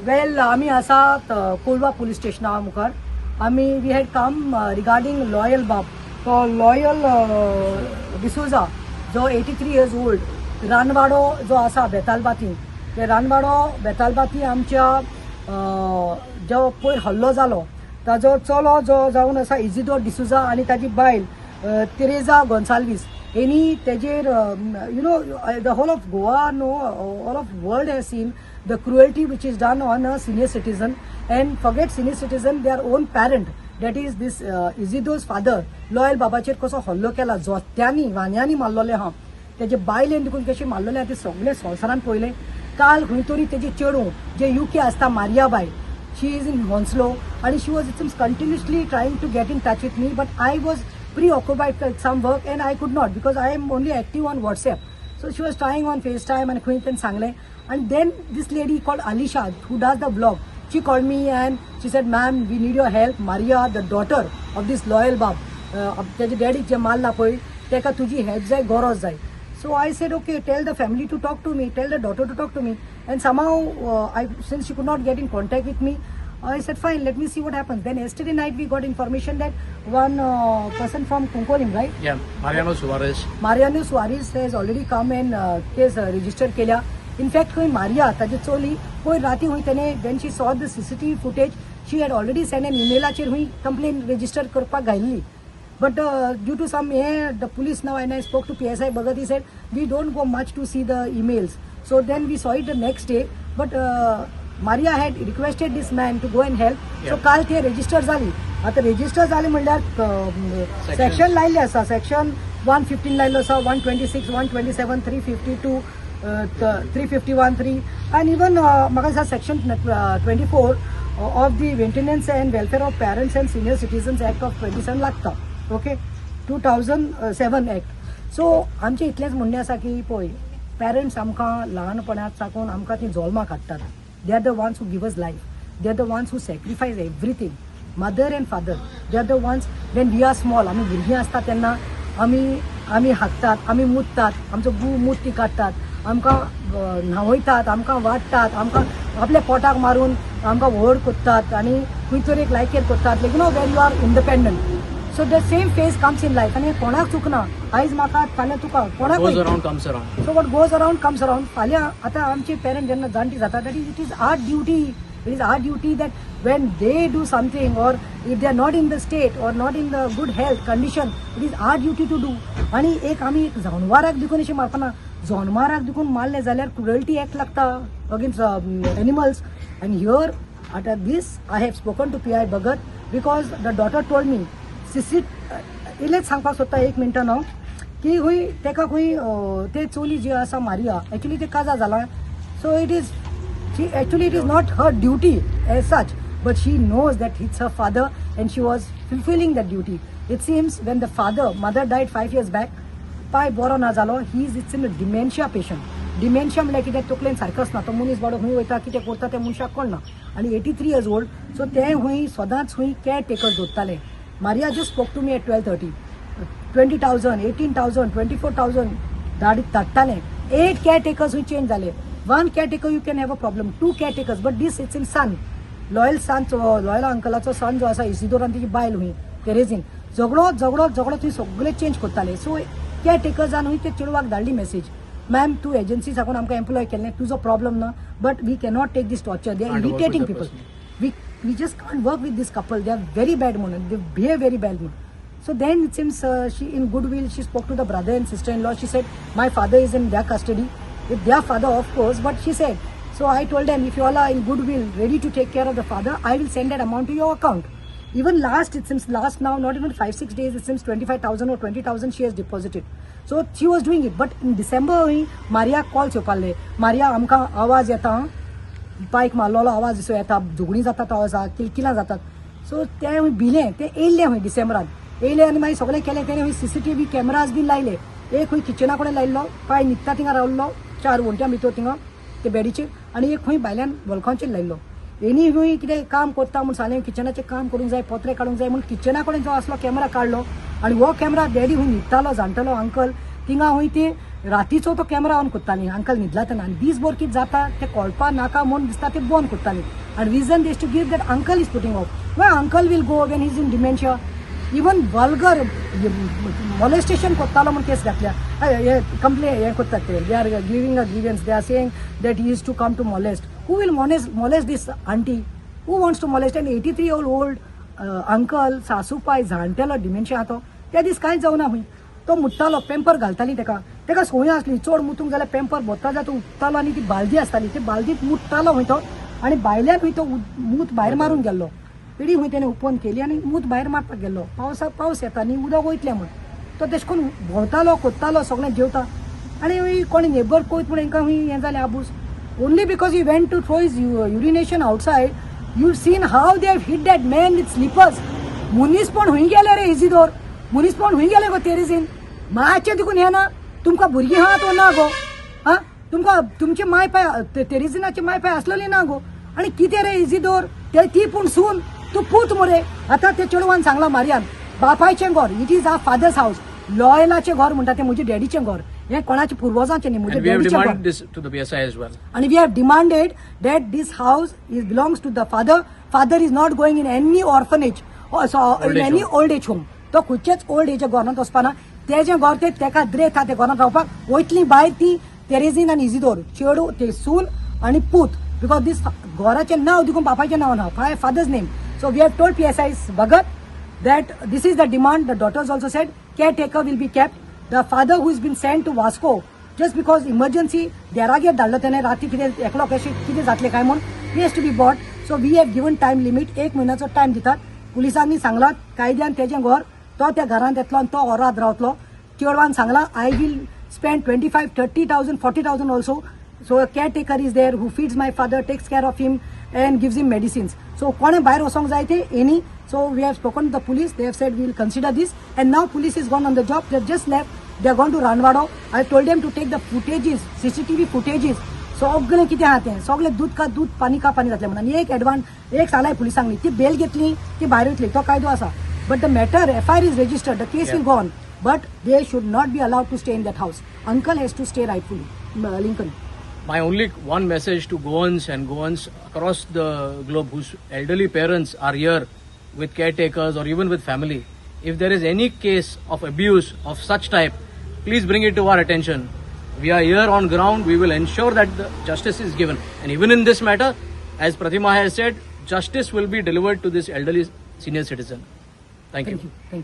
वेल आम्ही आसात कोलवा पुलीस स्टेशना मुखार. आम्ही वी हॅड कम रिगार्डिंग लॉयल बाब. तो लॉयल डिसोजा जो 83 years old रानवाडो जो आसा बेतालबाती, ते रानवाडो बेतालबाती आमच्या जो पयर हल्लो जालो ताजो चलो जो जावन आसा इजिदोर डिसोजा आनी ताजी बायल तेरेजा गोन्साल्वीस हेनी तेजेर the whole of Goa all of world has seen the cruelty which is done on a senior citizen, and forget senior citizen, their own parent, that is this Izidor's father Loyal बाबाचेर कसो हल्लो केला, जोत्यांनी वान्यांनी मारलोले हा, तेजे बायलेन देखून कशे मारलोले ते सगळे संवसारान पळयले. काल खंय तरी तेजे चेडू जे UK आसता मारिया बाय, she is in Hounslow and she was continuously trying to get in touch with me, but I was preoccupied with some work and I could not because I am only active on WhatsApp. So she was trying on FaceTime and Quinton Sangle, and then this lady called Alisha who does the vlog, she called me and she said, ma'am, we need your help. Maria, the daughter of this loyal bab, त्याचे daddy जे मारला पळय तेका तुजी help जाय, गरज जाय. So I said, okay, tell the family to talk to me, tell the daughter to talk to me, and somehow since she could not get in contact with me, I said fine, let me see what happens. Then yesterday night we got information that one person from Kunkolim, right? Yeah, Mariano Suarez has already come and case registered केल्या. In fact, कोई Maria ताजी चोली कोई राती हुई तेने, when she saw the CCTV footage, she had already sent an email आचेर हुई complaint register करपाक घायल्ली. But due to some the police now, and I spoke to PSI Bhagat, he said we don't go much to see the emails. So then we saw it the next day, but Maria had requested this man to go and help. Yeah. So काल ते register झाली. आता register झाली म्हणल्यार section लायले आसा, section 115 लायलो आसा, 126, 127, 352, 351, 3, and even म्हाका दिसता section 24 of the Maintenance and Welfare of Parents and Senior Citizens Act of 27 लागता. Okay, 2007 Act. सो आमचे इतलेंच म्हणणें आसा की पळय, पेरंट्स आमकां ल्हानपणांत साकून आमकां ती जल्माक काडटात. They are the ones who give us life, they are the ones who sacrifice everything. Mother and father, they are the ones. When we are small, आमी भुरगीं आसता तेन्ना आमी हागतात, आमी मुततात, आमचो मूत ती काडटात, आमकां न्हावयतात, आमकां वाडटात, आमकां आपल्या पोटाक मारून आमकां व्हड कोत्तात आनी खंय तरी एक लायकेर कोत्तात. Like when you are independent. So the same phase comes in life. आणि कोणाक चुकना, आयज म्हाका फाल्यां तुका कोणाक. Goes around comes around. So what goes around comes around. फाल्यां आतां आमचे पेरंट जेन्ना जाणटी जाता, that is, it is our duty. It is our duty that when they do something, or if they are not in the state or not in the good health condition, it is our duty to do. आणि एक आमी एक जनावराक देखून अशें मारपाना. जनावराक देखून मारले जाल्यार cruelty act लागता against animals. And here at this I have spoken to PI Bhagat because the daughter told me, इलेच सांगपाक सोदता एक मिनटान हांव की खंय तेका खंय ते चोली जी आसा मारिया, एक्चुअली ते काजा जाला. So it is not her duty as such, but she knows that it's her father and she was fulfilling that duty. It seems when the mother died 5 years back, पाय बरो ना जालो, he is it's in dementia patient. Dementia म्हणल्यार कितें, तकलेन सारको आसना, तो मनीस बाबडो खंय वयता कितें करता तें मनशाक कळना. आनी 83 years old. सो ते खंय सदांच खंय केअर टेकर दवरताले. Maria just spoke to me at 12:30. 20,000, 18,000, 24,000 धाडटाले. 8 caretakers who change जाले. 1 caretaker you can have a problem. 2 caretakers, but this it's in son. Loyal uncleaचो son जो आसा इसिदोर आनी तिची बायल हुई तेरेजीन झगडो थंय सगळे चेंज करताले. सो केअरटेकर्सान हुई ते चेडवाक धाडली मेसेज, मॅम तूं एजन्सी साकून आमकां एम्प्लॉय केल्लें, तुजो प्रॉब्लम ना, but we cannot take this torture. They are irritating people. We just can't work with this couple. They are very bad women. They behave very bad. So then it seems she, in goodwill, she spoke to the brother and sister-in-law. She said, my father is in their custody. With their father, of course, but she said, so I told them, if you all are in goodwill, ready to take care of the father, I will send that amount to your account. Even it seems now, not even 5-6 days, it seems 25,000 or 20,000 she has deposited. So she was doing it. But in December, Maria calls Yopalle. Maria, amka आवाज येता. बायक मारलेलो आवाज असो येता, झगडीं जातात, आवाजाक किलकिलां जातात. So ते भिलें, ते येयल्ले खंय डिसेंबरांत येयले आनी मागीर सगळें केलें. तेणें खंय CCTV कॅमेराज बीन लायले. एक खंय किचना कडेन लायिल्लो, पांय न्हिदता थिंगा रावल्लो 4 वंट्यां भितर थिंगा ते बेडीचेर, आनी एक खंय भायल्यान वॉलखॉनचेर लायिल्लो. हेणी खंय कितें काम करता म्हूण सांगलें, किचनाचें काम करूंक जाय, पत्रे काडूंक जाय म्हूण किचना कडेन जो आसलो कॅमेरा काडलो. आनी हो कॅमेरा डॅडी खंय न्हिदतालो, जाणटलो अंकल थिंगा खंय ते रातीचो तो कॅमेरा ऑन कोत्ताली अंकल न्हिदला तेन्ना आनी दीसभर कितें जाता ते कळपा नाका म्हूण दिसता ते बंद कोत्ताली आनी reason they to give that uncle is putting off when uncle will go when is in dementia even vulgar molestation कोत्तालो म्हूण केस घातल्या कंप्लेन हे कोत्तात ते they are giving a grievance they are saying that he is to come to molest who will molest these aunty who wants to molest an 83 old uncle सासूपाय जाणटेलो dementia तो त्या दीस कांयच जावना हूंय तो मुट्टालो पेम्पर घालताली तेका सोय आसली चड मुतूंक जाल्यार पेम्पर भरता जाल्यार तो उठतालो आनी ती बालदी आसताली ते बालदीत मुट्टालो हूंय तो आनी भायल्यान हूंय तो मूत भायर मारून गेल्लो पिडी हूंय तेणें ओपन केली आनी मूत भायर मारपाक गेल्लो पावस येता न्ही उदक वयतलें म्हूण तो तेश करून भोंवतालो कोत्तालो सगळें जेवता आनी कोणी नेबर कोयत म्हूण तांकां हूंय हें जालें आबूस only because you went to throw his urination outside you seen how they have hit that man with slippers मुनीस पण हूंय गेले रे इजिदोर मुनीस पण हूंय गेले गो तेरेजीन मायचे देखून हे ना तुमकां भुरगीं आहा तो ना गो हा तुमकां तुमचे माय पाय तेरेजिनाचे माय पाय आसलेली ना गो आनी कितें रे इजिदोर ते ती पूण सून तूं पूत मरे आतां ते चेडवान सांगला मारयान बापायचें घर it is our father's house लॉयलाचें घर म्हणटा तें म्हजे डॅडीचें घर हें कोणाचे पुर्वजांचें न्ही म्हजे डॅडीचें घर and we have demanded that this house belongs to the father is not going in any orphanage or in any old age home तो खंयचेच ओल्ड एज गोरांत वचपाना तेजें घर ते तेका द्रेत आहा ते गोरांत रावपाक वयतली बाय ती तेरेजीन आनी इजिदोर चेडू ते सून आनी पूत बिकॉज दीस घराचें नांव देखून बापायचें नांव ना father's name so we have told PSI Bhagat that this is the demand. The daughters also said caretaker will be kept. The father who has been sent to Vasco just because emergency देरागेर धाडलो तेणे राती कितें एकलो कशें कितें जातलें काय म्हूण he has to be bought. So we have given time limit 1 म्हयन्याचो टायम दितात पुलिसांनी सांगलां कायद्यान तेजें घर तो त्या घरांत येतलो आनी तो होरात रावतलो चेडवान सांगलां I will spend 25,000, 30,000, 40,000 also so caretaker is there who feeds my father, takes care of him and gives him medicines. So कोणें भायर वचोंक जाय ते any So we have spoken to the police. They have said we will consider this. And now police is gone on the job. They have just left. They are gone to Ranwado. I told them to take the footages, CCTV footages. सगळे कितें आहा तें सगळे दूध का दूध पानी का पानी जातलें म्हणून एक सालाय पुलिसांनी ती बेल घेतली ती भायर वयतली तो कायदो आसा but the matter FIR is registered. The case will go on. But they should not be allowed to stay in that house. Uncle has to stay rightfully. Lincoln. My only one message to Goans and Goans across the globe whose elderly parents are here with caretakers or even with family, if there is any case of abuse of such type, please bring it to our attention. We are here on ground. We will ensure that the justice is given. And even in this matter, as Pratima has said, justice will be delivered to this elderly senior citizen. Thank you. Thank you.